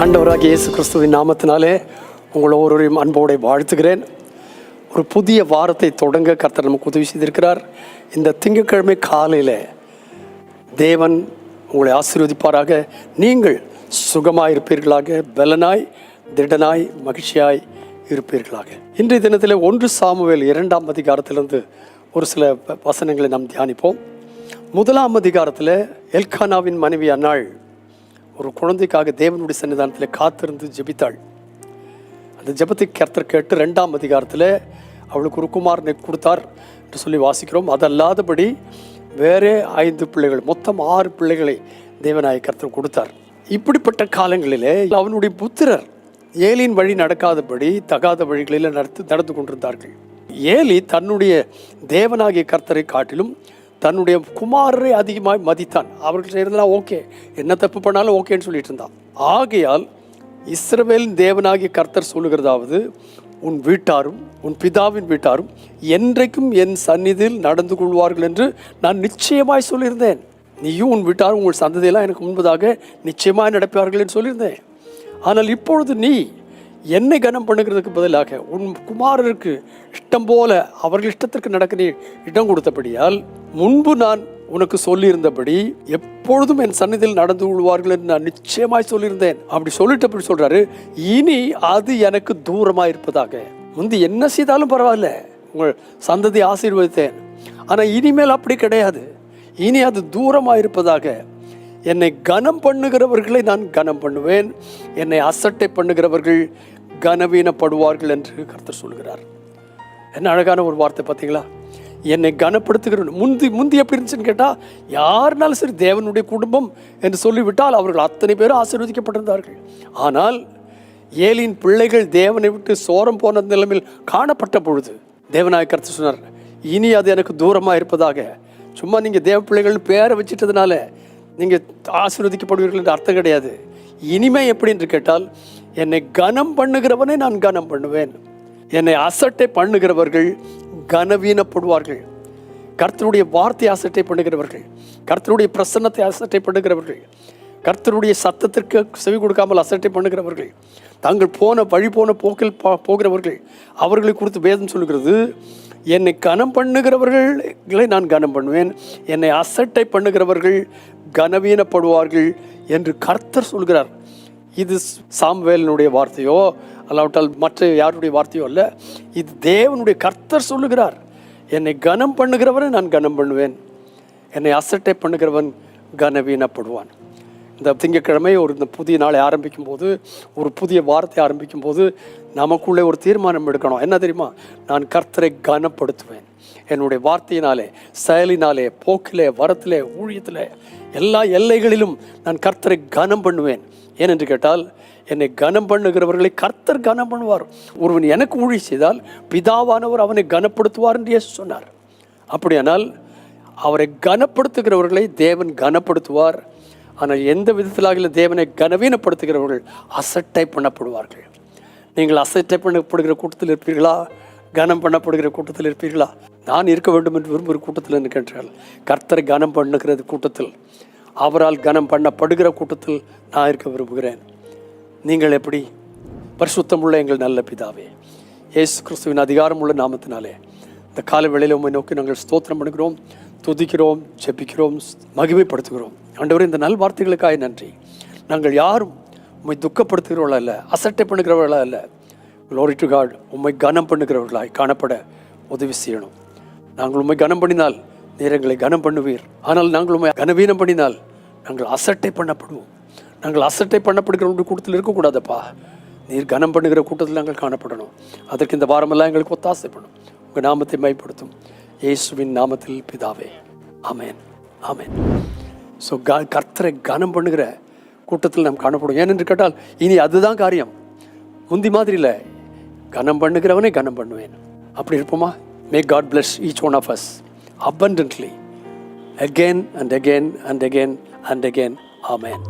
ஆண்டவராகிய இயேசு கிறிஸ்துவின் நாமத்தினாலே உங்கள் ஒவ்வொருவரையும் அன்போடு வாழ்த்துகிறேன். ஒரு புதிய வாரத்தை தொடங்க கர்த்தர் நமக்கு உதவி செய்திருக்கிறார். இந்த திங்கட்கிழமை காலையில் தேவன் உங்களை ஆசீர்வதிப்பாராக. நீங்கள் சுகமாய் இருப்பீர்களாக, பலனாய், திடனாய், மகிழ்ச்சியாய் இருப்பீர்களாக. இன்றைய தினத்தில் 1 சாமுவேல் 2ஆம் அதிகாரத்திலிருந்து ஒரு சில வசனங்களை நாம் தியானிப்போம். 1ஆம் அதிகாரத்தில் எல்கானாவின் மனைவி அன்னாள் ஒரு குழந்தைக்காக தேவனுடைய சன்னிதானத்தில் காத்திருந்து ஜெபித்தாள். அந்த ஜெபத்தை கர்த்தர் கேட்டு 2ஆம் அதிகாரத்தில் அவளுக்கு ஒரு குமாரனை கொடுத்தார் என்று சொல்லி வாசிக்கிறோம். அதல்லாதபடி வேறே 5 பிள்ளைகள், மொத்தம் 6 பிள்ளைகளை தேவனாய கர்த்தர் கொடுத்தார். இப்படிப்பட்ட காலங்களிலே அவனுடைய புத்திரர் ஏலியின் வழி நடக்காதபடி தகாத வழிகளில் நடந்து கொண்டிருந்தார்கள். ஏலி தன்னுடைய தேவனாகிய கர்த்தரை காட்டிலும் தன்னுடைய குமாரரை அதிகமாக மதித்தான். அவர்கள் செய்கிறதுலாம் ஓகே, என்ன தப்பு பண்ணாலும் ஓகேன்னு சொல்லிட்டு இருந்தான். ஆகையால் இஸ்ரவேலின் தேவனாகிய கர்த்தர் சொல்லுகிறதாவது, உன் வீட்டாரும் உன் பிதாவின் வீட்டாரும் என்றைக்கும் என் சந்நிதியில் நடந்து கொள்வார்கள் என்று நான் நிச்சயமாய் சொல்லியிருந்தேன். நீயும் உன் வீட்டாரும் உங்கள் சந்ததியெல்லாம் எனக்கு முன்பதாக நிச்சயமாய் நடப்பார்கள் என்று சொல்லியிருந்தேன். ஆனால் இப்பொழுது நீ என்னை கனம் பண்ணுகிறதுக்கு பதிலாக உன் குமாரருக்கு இஷ்டம் போல அவர்கள் இஷ்டத்திற்கு நடக்க நீ இடம் கொடுத்தபடியால், முன்பு நான் உனக்கு சொல்லியிருந்தபடி எப்பொழுதும் என் சந்நிதியில் நடந்து கொள்வார்கள் என்று நான் நிச்சயமாய் சொல்லியிருந்தேன். அப்படி சொல்லிட்டு அப்படி சொல்றாரு, இனி அது எனக்கு தூரமாக இருப்பதாக. முந்தி என்ன செய்தாலும் பரவாயில்ல, உங்கள் சந்ததி ஆசீர்வதித்தேன். ஆனால் இனிமேல் அப்படி கிடையாது. இனி அது தூரமாக இருப்பதாக. என்னை கனம் பண்ணுகிறவர்களை நான் கனம் பண்ணுவேன், என்னை அசட்டை பண்ணுகிறவர்கள் கனவீனப்படுவார்கள் என்று கர்த்தர் சொல்கிறார். என்ன அழகான ஒரு வார்த்தை பார்த்தீங்களா? என்னை கனப்படுத்துகிற முந்தி எப்படி இருந்துச்சுன்னு கேட்டால், யாருனாலும் சரி தேவனுடைய குடும்பம் என்று சொல்லிவிட்டால் அவர்கள் அத்தனை பேரும் ஆசீர்வதிக்கப்பட்டிருந்தார்கள். ஆனால் ஏலியின் பிள்ளைகள் தேவனை விட்டு சோரம் போன நிலைமையில் காணப்பட்ட பொழுது தேவனாய கர்த்தர் சொன்னார், இனி அது எனக்கு தூரமாக இருப்பதாக. சும்மா நீங்கள் தேவ பிள்ளைகள் பேரை வச்சிட்டதுனால நீங்கள் ஆசீர்வதிக்கப்படுவீர்கள் என்று அர்த்தம் கிடையாது. இனிமே எப்படி என்று கேட்டால், என்னை கனம் பண்ணுகிறவனை நான் கனம் பண்ணுவேன், என்னை அசட்டை பண்ணுகிறவர்கள் கனவீனப்படுவார்கள். கர்த்தருடைய வார்த்தை அசட்டை பண்ணுகிறவர்கள், கர்த்தருடைய பிரசன்னத்தை அசட்டை பண்ணுகிறவர்கள், கர்த்தருடைய சத்தத்திற்கு செவி கொடுக்காமல் அசட்டை பண்ணுகிறவர்கள், தாங்கள் போன போக்கில் போகிறவர்கள், அவர்களை குறித்து வேதம் சொல்லுகிறது, என்னை கனம் பண்ணுகிறவர்களை நான் கனம் பண்ணுவேன், என்னை அசட்டை பண்ணுகிறவர்கள் கனவீனப்படுவார்கள் என்று கர்த்தர் சொல்கிறார். இது சாமுவேலினுடைய வார்த்தையோ அல்லாவிட்டால் மற்ற யாருடைய வார்த்தையோ அல்ல, இது தேவனுடைய கர்த்தர் சொல்லுகிறார். என்னை கனம் பண்ணுகிறவனை நான் கனம் பண்ணுவேன், என்னை அசட்டை பண்ணுகிறவன் கனவீனப்படுவான். இந்த திங்கட்கிழமை இந்த புதிய நாளை ஆரம்பிக்கும் போது, ஒரு புதிய வார்த்தை ஆரம்பிக்கும் போது நமக்குள்ளே ஒரு தீர்மானம் எடுக்கணும். என்ன தெரியுமா? நான் கர்த்தரை கனப்படுத்துவேன். என்னுடைய வார்த்தையினாலே, செயலினாலே, போக்கிலே, வரத்திலே, ஊழியத்திலே, எல்லா எல்லைகளிலும் நான் கர்த்தரை கனம் பண்ணுவேன். ஏனென்று கேட்டால், என்னை கனம் பண்ணுகிறவர்களை கர்த்தர் கனம் பண்ணுவார். ஒருவன் எனக்கு ஊழி செய்தால் பிதாவானவர் அவனை கனப்படுத்துவார் என்று இயேசு சொன்னார். அப்படியானால் அவரை கனப்படுத்துகிறவர்களை தேவன் கனப்படுத்துவார். ஆனால் எந்த விதத்திலாக தேவனை கனவீனப்படுத்துகிறவர்கள் அசட்டை பண்ணப்படுவார்கள். நீங்கள் அசட்டை பண்ணப்படுகிற கூட்டத்தில் இருப்பீர்களா? கனம் பண்ணப்படுகிற கூட்டத்தில் இருப்பீர்களா? நான் இருக்க வேண்டும் என்று விரும்புகிற கூட்டத்தில் இருக்கின்றால், கர்த்தரை கனம் பண்ணுகிறது கூட்டத்தில், அவரால் கனம் பண்ணப்படுகிற கூட்டத்தில் நான் இருக்க விரும்புகிறேன். நீங்கள் எப்படி? பரிசுத்தமுள்ள எங்கள் நல்ல பிதாவே, இயேசு கிறிஸ்துவின் அதிகாரமுள்ள நாமத்தினாலே இந்த கால வேளையில் உம்மை நோக்கி நாங்கள் ஸ்தோத்திரம் பண்ணுகிறோம், துதிக்கிறோம், ஜெபிக்கிறோம், மகிமைப்படுத்துகிறோம். ஆண்டவரே, இந்த நல் வார்த்தைகளுக்காக நன்றி. நாங்கள் யாரும் உம்மை துக்கப்படுத்துகிறவர்களா இல்லை, அசட்டை பண்ணுகிறவர்களா இல்லை. Glory to God, உம்மை கனம் பண்ணுகிறவர்களாய் காணப்பட உதவி செய்யணும். நாங்கள் உம்மை கனம் பண்ணினால் நீர் எங்களை கனம் பண்ணுவீர். ஆனால் நாங்கள் உம்மை கனவீனம் பண்ணினால் நாங்கள் அசட்டை பண்ணப்படுவோம். நாங்கள் அசட்டை பண்ணப்படுகிற கூட்டத்தில் இருக்கக்கூடாதப்பா. நீர் கனம் பண்ணுகிற கூட்டத்தில் நாங்கள் காணப்படணும். அதற்கு இந்த வாரமெல்லாம் எங்களுக்கு ஒத்தாசை பண்ணும். உங்கள் நாமத்தை மைப்படுத்தும் இயேசுவின் நாமத்தில் பிதாவே, ஆமேன், ஆமேன். ஸோ கர்த்தரை கனம் பண்ணுகிற கூட்டத்தில் நாம் காணப்படும். ஏனென்று கேட்டால், இனி அதுதான் காரியம். முந்தி மாதிரி இல்லை, கனம் பண்ணுகிறவனே கனம் பண்ணுவேன். அப்படி இருப்போமா? May God bless each one of us abundantly, again and again and again and again. Amen.